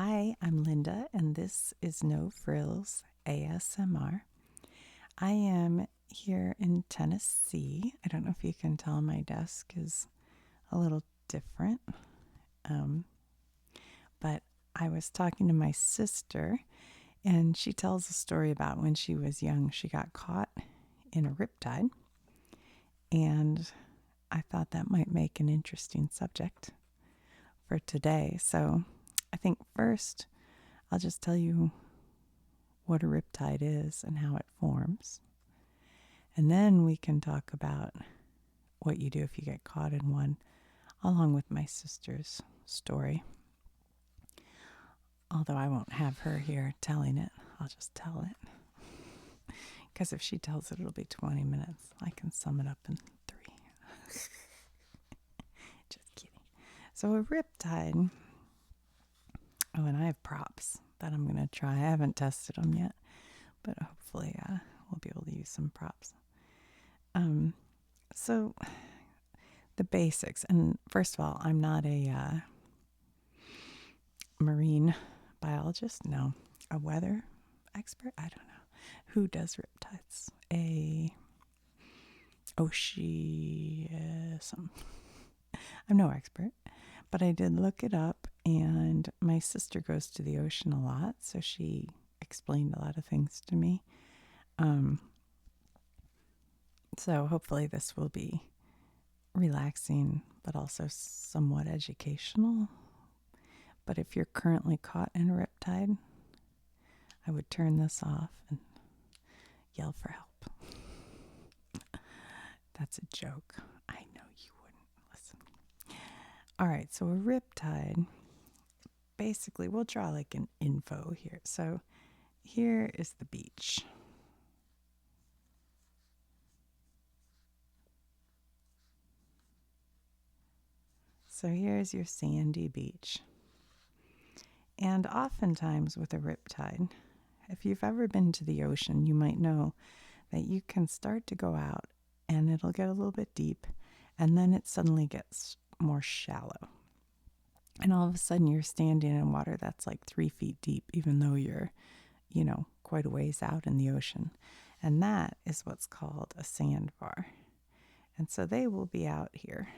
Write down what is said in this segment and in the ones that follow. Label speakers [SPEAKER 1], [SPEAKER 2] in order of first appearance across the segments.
[SPEAKER 1] Hi, I'm Linda, and this is No Frills ASMR. I am here in Tennessee. I don't know if you can tell my desk is a little different, um, but I was talking to my sister, and she tells a story about when she was young. She got caught in a riptide, and I thought that might make an interesting subject for today. So I think first I'll just tell you what a riptide is and how it forms. And then we can talk about what you do if you get caught in one, along with my sister's story. Although I won't have her here telling it, I'll just tell it. Because if she tells it, it'll be 20 minutes. I can sum it up in 3. Just kidding. So a riptide. Oh, and I have props that I'm going to try. I haven't tested them yet, but hopefully we'll be able to use some props. So the basics, and first of all, I'm not a marine biologist, no, a weather expert, I don't know. Who does riptides? I'm no expert, but I did look it up, and my sister goes to the ocean a lot, so she explained a lot of things to me. So hopefully this will be relaxing, but also somewhat educational. But if you're currently caught in a riptide, I would turn this off and yell for help. That's a joke. I know you wouldn't listen. All right, so a riptide, basically, we'll draw like an info here. So here is the beach. So here's your sandy beach. And oftentimes with a riptide, if you've ever been to the ocean, you might know that you can start to go out and it'll get a little bit deep, and then it suddenly gets more shallow. And all of a sudden you're standing in water that's like 3 feet deep, even though you're, quite a ways out in the ocean. And that is what's called a sandbar. And so they will be out here.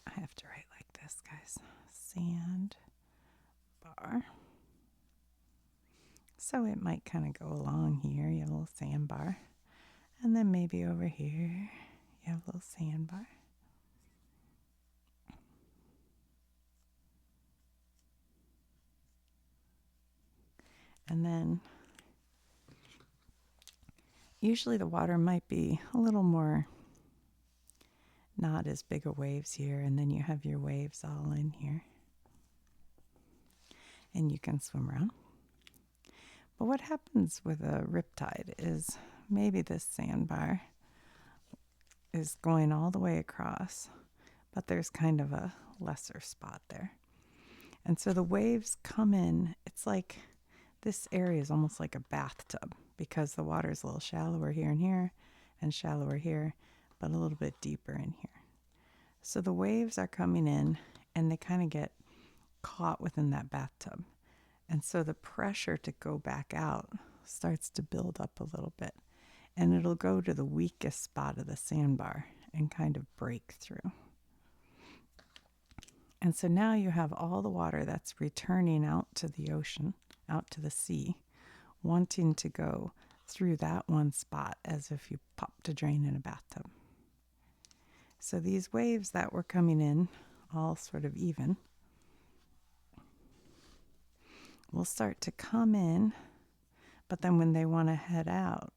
[SPEAKER 1] I have to write like this, guys. Sandbar. So it might kind of go along here. You have a little sandbar. And then maybe over here, you have a little sandbar. And then usually the water might be a little more, not as big of waves here. And then you have your waves all in here. And you can swim around. But what happens with a riptide is maybe this sandbar is going all the way across, but there's kind of a lesser spot there. And so the waves come in. It's like this area is almost like a bathtub because the water is a little shallower here and shallower here, but a little bit deeper in here. So the waves are coming in and they kind of get caught within that bathtub. And so the pressure to go back out starts to build up a little bit. And it'll go to the weakest spot of the sandbar and kind of break through. And so now you have all the water that's returning out to the ocean, out to the sea, wanting to go through that one spot as if you popped a drain in a bathtub. So these waves that were coming in, all sort of even, will start to come in, but then when they want to head out,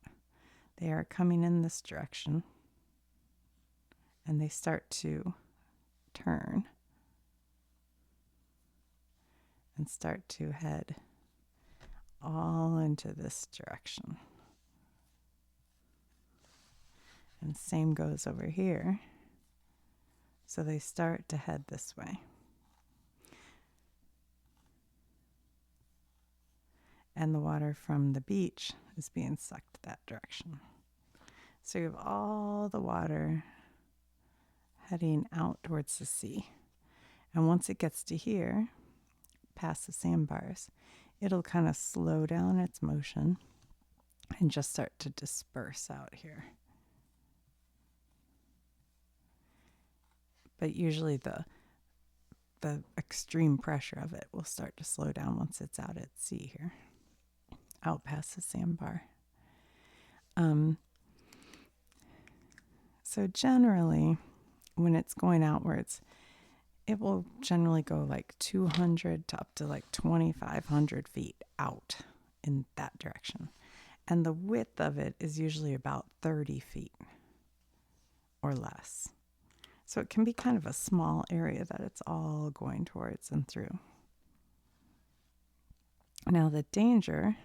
[SPEAKER 1] they are coming in this direction, and they start to turn and start to head all into this direction. And same goes over here. So they start to head this way. And the water from the beach is being sucked that direction. So you have all the water heading out towards the sea. And once it gets to here, past the sandbars, it'll kind of slow down its motion and just start to disperse out here. But usually the extreme pressure of it will start to slow down once it's out at sea here, out past the sandbar. So generally, when it's going outwards, it will generally go like 200 to up to like 2,500 feet out in that direction. And the width of it is usually about 30 feet or less. So it can be kind of a small area that it's all going towards and through. Now the danger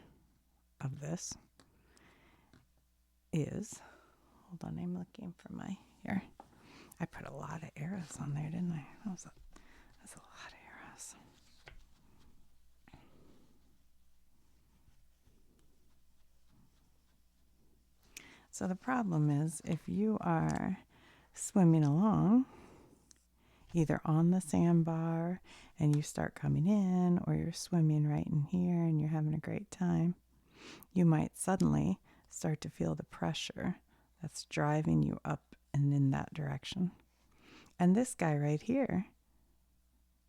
[SPEAKER 1] of this is, hold on, I'm looking for my, here. I put a lot of arrows on there, didn't I? That's a lot of arrows. So the problem is if you are swimming along, either on the sandbar and you start coming in, or you're swimming right in here and you're having a great time, you might suddenly start to feel the pressure that's driving you up and in that direction. And this guy right here,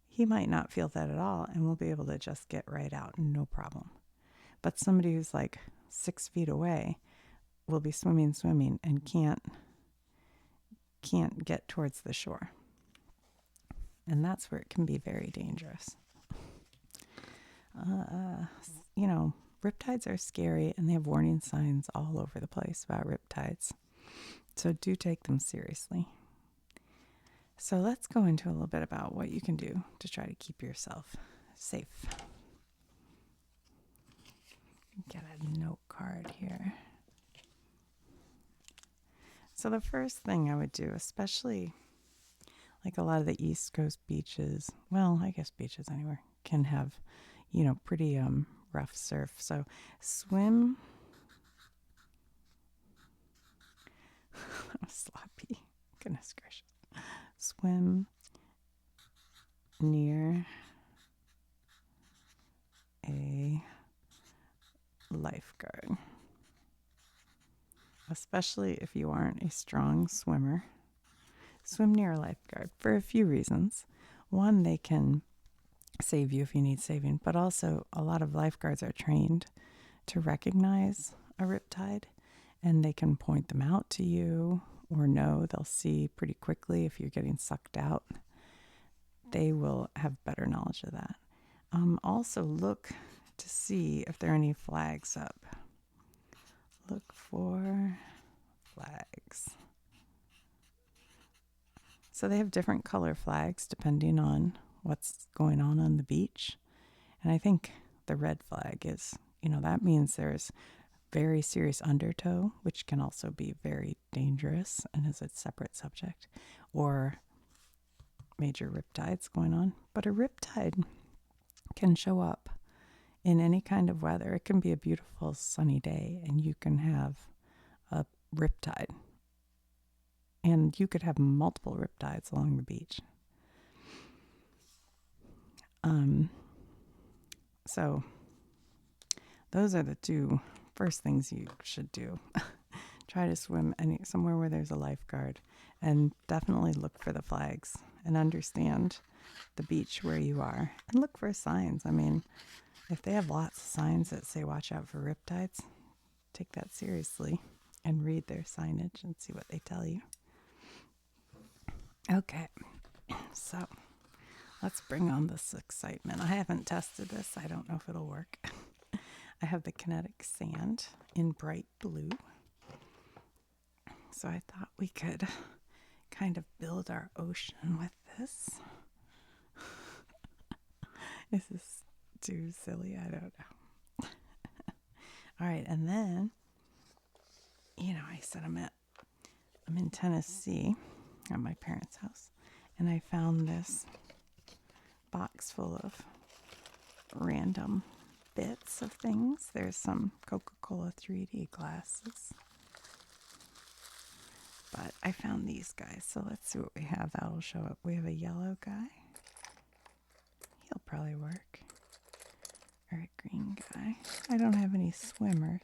[SPEAKER 1] he might not feel that at all and will be able to just get right out, no problem. But somebody who's like 6 feet away will be swimming and can't get towards the shore. And that's where it can be very dangerous. You know, riptides are scary, and they have warning signs all over the place about riptides. So do take them seriously. So let's go into a little bit about what you can do to try to keep yourself safe. Get a note card here. So the first thing I would do, especially like a lot of the East Coast beaches, well, I guess beaches anywhere, can have, you know, pretty rough surf. So swim. I'm sloppy. Goodness gracious. Swim near a lifeguard, especially if you aren't a strong swimmer. Swim near a lifeguard for a few reasons. One, they can save you if you need saving, but also a lot of lifeguards are trained to recognize a riptide, and they can point them out to you, or know they'll see pretty quickly if you're getting sucked out. They will have better knowledge of that. Also look to see if there are any flags up. Look for flags. So they have different color flags depending on what's going on the beach. And I think the red flag is, you know, that means there's very serious undertow, which can also be very dangerous and is a separate subject, or major riptides going on. But a riptide can show up in any kind of weather. It can be a beautiful sunny day and you can have a riptide. And you could have multiple riptides along the beach. So those are the two first things you should do. Try to swim somewhere where there's a lifeguard, and definitely look for the flags and understand the beach where you are, and look for signs. I mean, if they have lots of signs that say watch out for riptides, take that seriously and read their signage and see what they tell you. Okay, so let's bring on this excitement. I haven't tested this. I don't know if it'll work. I have the kinetic sand in bright blue. So I thought we could kind of build our ocean with this. This is too silly. I don't know. All right, and then, you know, I said I'm in Tennessee at my parents' house, and I found this box full of random bits of things. There's some Coca-Cola 3D glasses, but I found these guys, so let's see what we have that'll show up. We have a yellow guy. He'll probably work. guy. I don't have any swimmers.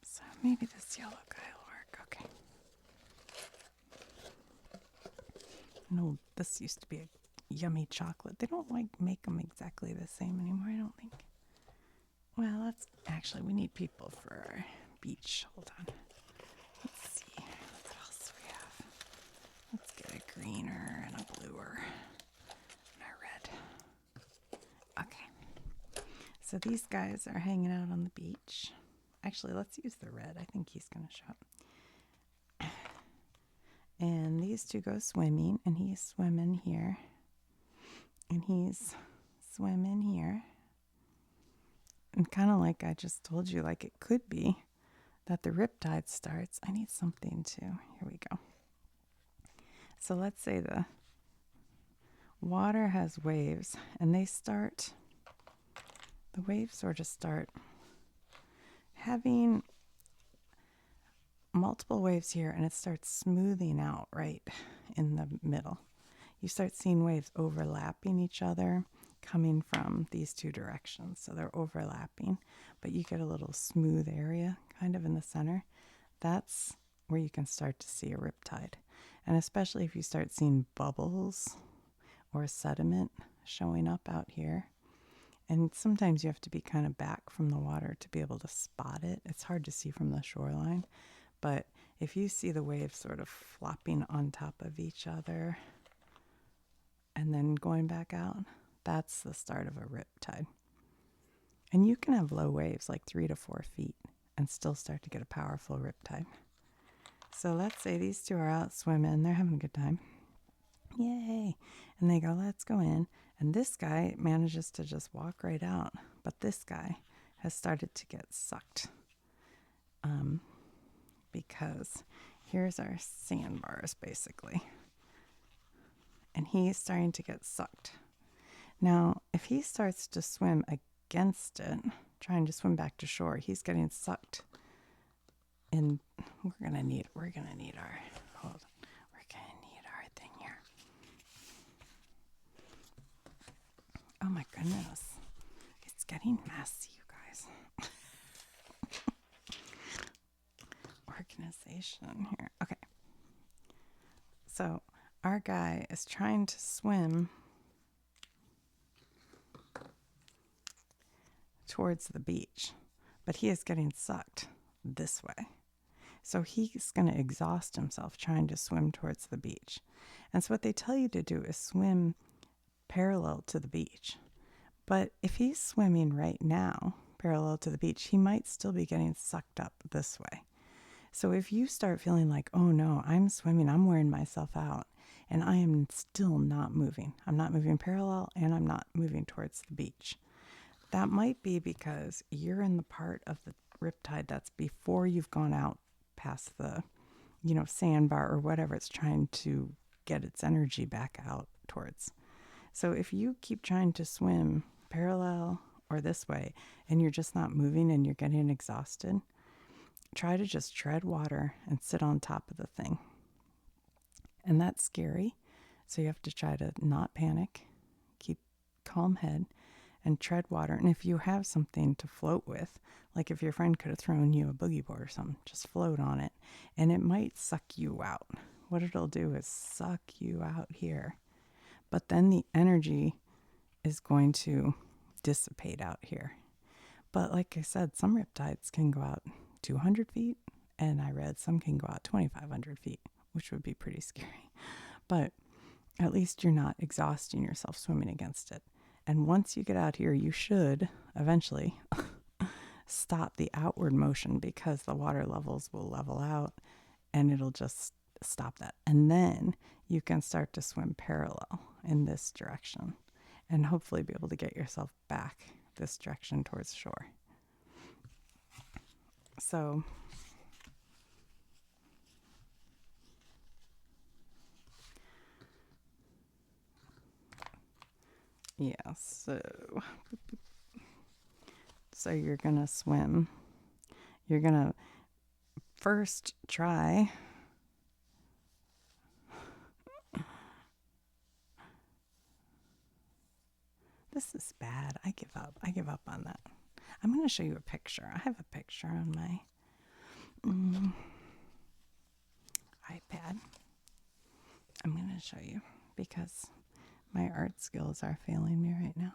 [SPEAKER 1] So maybe this yellow guy will work. Okay. No, this used to be a yummy chocolate. They don't like make them exactly the same anymore, I don't think. Well, let's actually, we need people for our beach. Hold on. Let's see. What else we have? Let's get a greener and a bluer and a red. Okay. So these guys are hanging out on the beach. Actually, let's use the red. I think he's going to show up. And these two go swimming, and he's swimming here. And he's swimming here. And kind of like I just told you, like it could be that the Riptide starts. I need something to, here we go. So let's say the water has waves, and they start, the waves sort of start having multiple waves here, and it starts smoothing out right in the middle. You start seeing waves overlapping each other coming from these two directions. So they're overlapping, but you get a little smooth area kind of in the center. That's where you can start to see a riptide. And especially if you start seeing bubbles or sediment showing up out here. And sometimes you have to be kind of back from the water to be able to spot it. It's hard to see from the shoreline. But if you see the waves sort of flopping on top of each other and then going back out, that's the start of a riptide. And you can have low waves like 3 to 4 feet and still start to get a powerful riptide. So let's say these two are out swimming. They're having a good time. Yay. And they go, let's go in. And this guy manages to just walk right out. But this guy has started to get sucked. Because here's our sandbars, basically. And he's starting to get sucked. Now, if he starts to swim against it, trying to swim back to shore, he's getting sucked. And we're gonna need our thing here. Oh my goodness. It's getting messy, you guys. Organization here. Okay. So our guy is trying to swim towards the beach, but he is getting sucked this way. So he's going to exhaust himself trying to swim towards the beach. And so what they tell you to do is swim parallel to the beach. But if he's swimming right now parallel to the beach, he might still be getting sucked up this way. So if you start feeling like, oh no, I'm swimming, I'm wearing myself out, and I am still not moving. I'm not moving parallel, and I'm not moving towards the beach. That might be because you're in the part of the riptide that's before you've gone out past the, sandbar or whatever it's trying to get its energy back out towards. So if you keep trying to swim parallel or this way, and you're just not moving and you're getting exhausted, try to just tread water and sit on top of the thing. And that's scary. So you have to try to not panic, keep calm head, and tread water. And if you have something to float with, like if your friend could have thrown you a boogie board or something, just float on it. And it might suck you out. What it'll do is suck you out here. But then the energy is going to dissipate out here. But like I said, some riptides can go out 200 feet, and I read some can go out 2,500 feet, which would be pretty scary. But at least you're not exhausting yourself swimming against it. And once you get out here, you should eventually stop the outward motion because the water levels will level out and it'll just stop that. And then you can start to swim parallel in this direction and hopefully be able to get yourself back this direction towards shore. So yeah, so you're gonna swim. You're gonna first try This is bad. I give up. I give up on that. I'm going to show you a picture. I have a picture on my iPad. I'm going to show you because my art skills are failing me right now.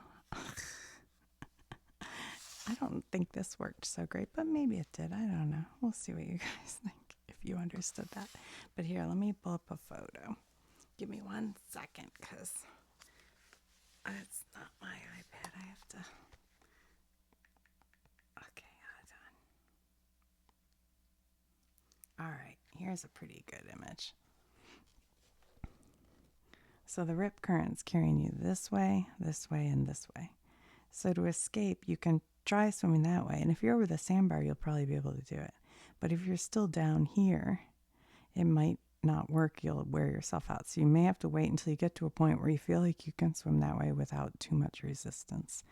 [SPEAKER 1] I don't think this worked so great, but maybe it did. I don't know. We'll see what you guys think if you understood that. But here, let me pull up a photo. Give me 1 second because it's not my iPad. I have to. Okay, hold on. All right, here's a pretty good image. So the rip current's carrying you this way, and this way. So to escape, you can try swimming that way. And if you're over the sandbar, you'll probably be able to do it. But if you're still down here, it might not work. You'll wear yourself out. So you may have to wait until you get to a point where you feel like you can swim that way without too much resistance.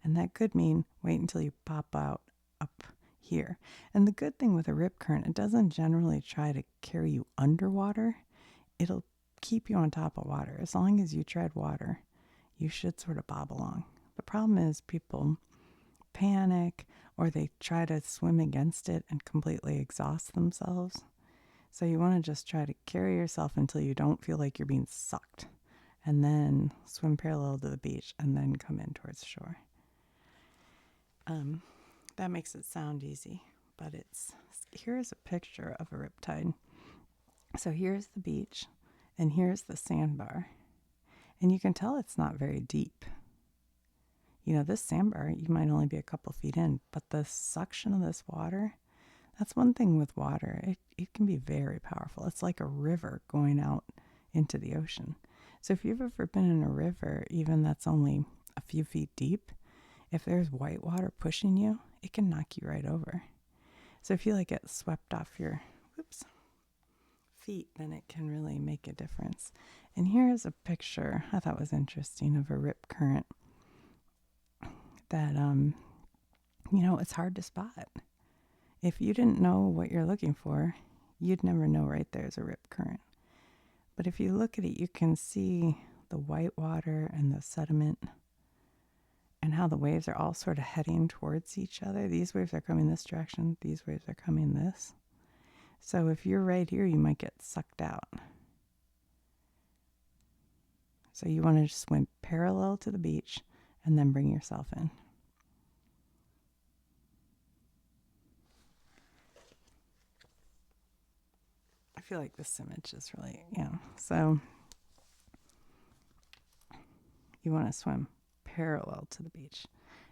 [SPEAKER 1] And that could mean wait until you pop out up here. And the good thing with a rip current, it doesn't generally try to carry you underwater. It'll keep you on top of water. As long as you tread water, you should sort of bob along. The problem is people panic or they try to swim against it and completely exhaust themselves. So you want to just try to carry yourself until you don't feel like you're being sucked, and then swim parallel to the beach and then come in towards shore. That makes it sound easy, but here's a picture of a riptide. So here's the beach and here's the sandbar, and you can tell it's not very deep. You know, this sandbar, you might only be a couple feet in, but the suction of this water, that's one thing with water. It can be very powerful. It's like a river going out into the ocean. So if you've ever been in a river, even that's only a few feet deep, if there's white water pushing you, it can knock you right over. So if you like get swept off your feet, then it can really make a difference. And here's a picture I thought was interesting of a rip current that, it's hard to spot. If you didn't know what you're looking for, you'd never know right there's a rip current. But if you look at it, you can see the white water and the sediment and how the waves are all sort of heading towards each other. These waves are coming this direction. These waves are coming this. So if you're right here, you might get sucked out. So you want to just swim parallel to the beach and then bring yourself in. I feel like this image is really, so you want to swim parallel to the beach.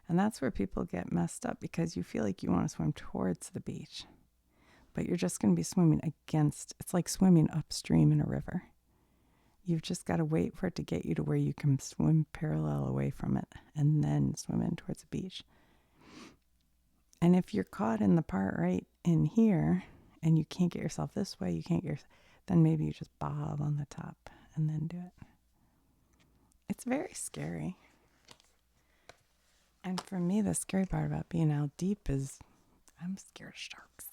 [SPEAKER 1] And that's where people get messed up, because you feel like you want to swim towards the beach, but you're just going to be swimming against. It's like swimming upstream in a river. You've just got to wait for it to get you to where you can swim parallel away from it and then swim in towards the beach. And if you're caught in the part right in here and you can't get yourself this way, then maybe you just bob on the top and then do it. It's very scary. And for me, the scary part about being out deep is I'm scared of sharks.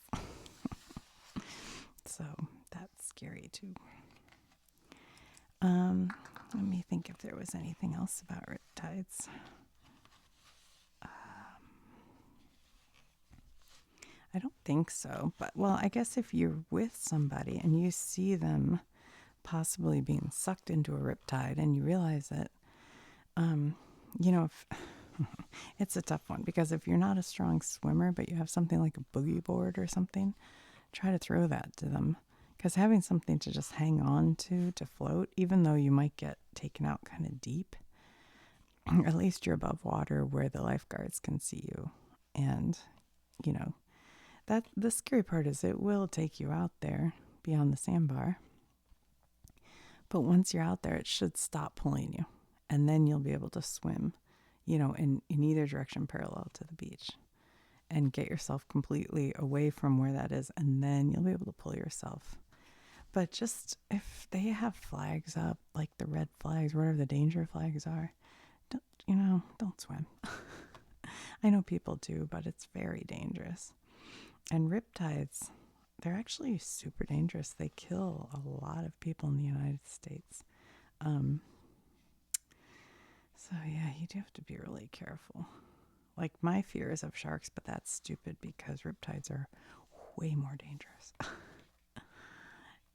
[SPEAKER 1] So that's scary too. Let me think if there was anything else about riptides. I don't think so, but I guess if you're with somebody and you see them possibly being sucked into a riptide and you realize it, if it's a tough one, because if you're not a strong swimmer but you have something like a boogie board or something, try to throw that to them, because having something to just hang on to float, even though you might get taken out kind of deep, at least you're above water where the lifeguards can see you. And that the scary part is it will take you out there beyond the sandbar, but once you're out there, it should stop pulling you, and then you'll be able to swim in either direction parallel to the beach and get yourself completely away from where that is, and then you'll be able to pull yourself. But just if they have flags up, like the red flags, whatever the danger flags are, don't swim. I know people do, but it's very dangerous. And riptides, they're actually super dangerous. They kill a lot of people in the United States. So, yeah, you do have to be really careful. Like, my fear is of sharks, but that's stupid because riptides are way more dangerous.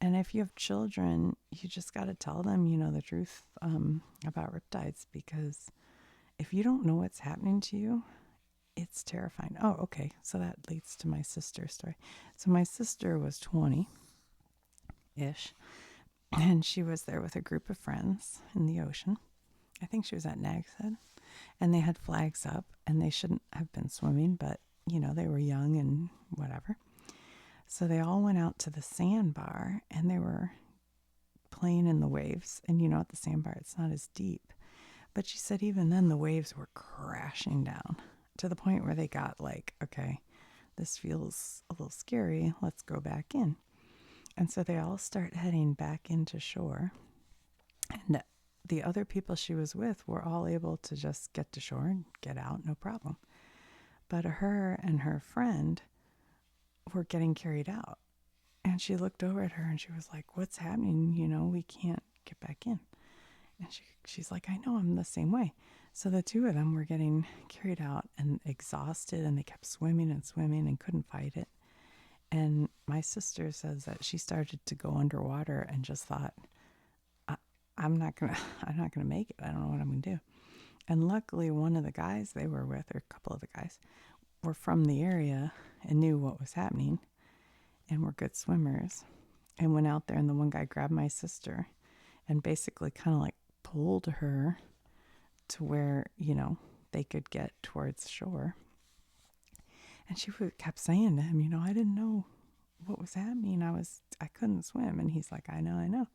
[SPEAKER 1] And if you have children, you just got to tell them, the truth about riptides, because if you don't know what's happening to you, it's terrifying. Oh, okay. So that leads to my sister's story. So my sister was 20 ish, and she was there with a group of friends in the ocean. I think she was at Nag's Head, and they had flags up, and they shouldn't have been swimming, but they were young and whatever. So they all went out to the sandbar, and they were playing in the waves. And at the sandbar, it's not as deep. But she said even then the waves were crashing down to the point where they got like, okay, this feels a little scary. Let's go back in. And so they all start heading back into shore. And the other people she was with were all able to just get to shore and get out, no problem. But her and her friend were getting carried out. And she looked over at her and she was like, what's happening? We can't get back in. And she's like, I know, I'm the same way. So the two of them were getting carried out and exhausted, and they kept swimming and couldn't fight it. And my sister says that she started to go underwater and just thought, I'm not gonna make it. I don't know what I'm gonna do. And luckily, one of the guys they were with, or a couple of the guys, were from the area and knew what was happening, and were good swimmers, and went out there. And the one guy grabbed my sister, and basically kind of like pulled her to where they could get towards shore. And she kept saying to him, I didn't know what was happening. I couldn't swim. And he's like, I know.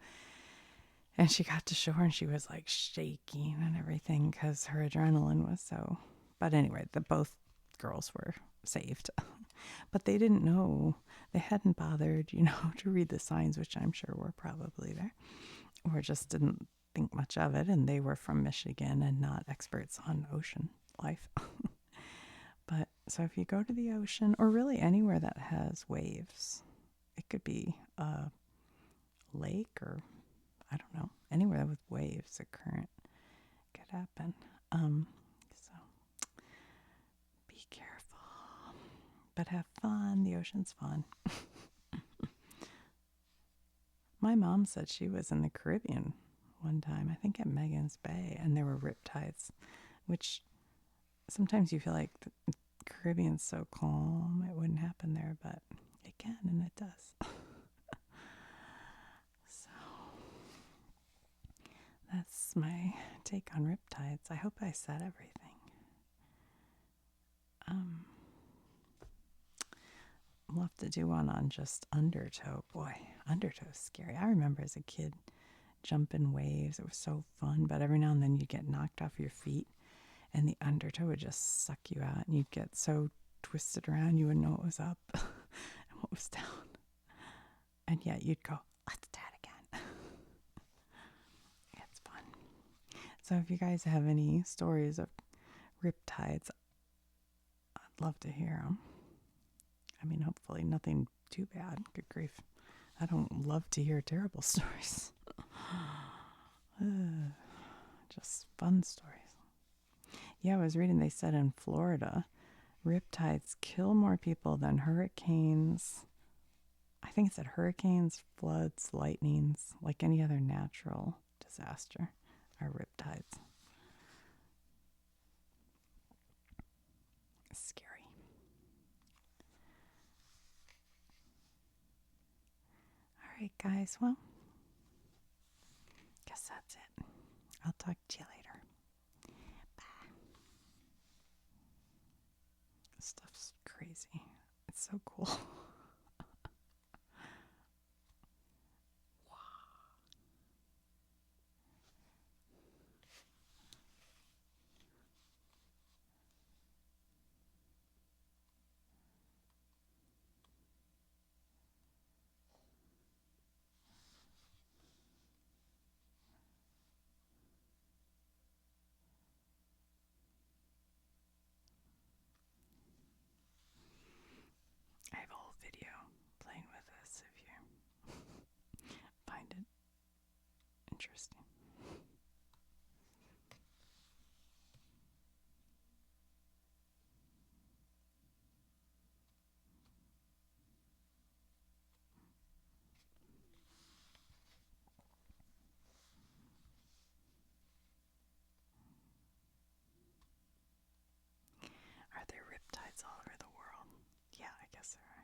[SPEAKER 1] And she got to shore and she was like shaking and everything because her adrenaline was so. But anyway, both girls were saved. But they didn't know. They hadn't bothered, to read the signs, which I'm sure were probably there, or just didn't think much of it. And they were from Michigan and not experts on ocean life. But so if you go to the ocean, or really anywhere that has waves, it could be a lake, or I don't know, anywhere with waves, a current could happen. So be careful, but have fun. The ocean's fun. My mom said she was in the Caribbean one time, I think at Megan's Bay, and there were riptides, which sometimes you feel like the Caribbean's so calm, it wouldn't happen there, but it can, and it does. So that's my take on riptides. I hope I said everything. We'll have to do one on just undertow. Boy, undertow's scary. I remember as a kid jumping waves. It was so fun, but every now and then you'd get knocked off your feet, and the undertow would just suck you out, and you'd get so twisted around you wouldn't know what was up and what was down. And yet you'd go, let's do it again. It's fun. So if you guys have any stories of riptides, I'd love to hear them. I mean, hopefully nothing too bad. Good grief. I don't love to hear terrible stories. Just fun stories. Yeah, I was reading, they said in Florida, riptides kill more people than hurricanes. I think it said hurricanes, floods, lightnings, like any other natural disaster, are riptides. Scary. All right, guys. Well, guess that's it. I'll talk to you later. Bye. This stuff's crazy. It's so cool. I have a all over the world. Yeah, I guess there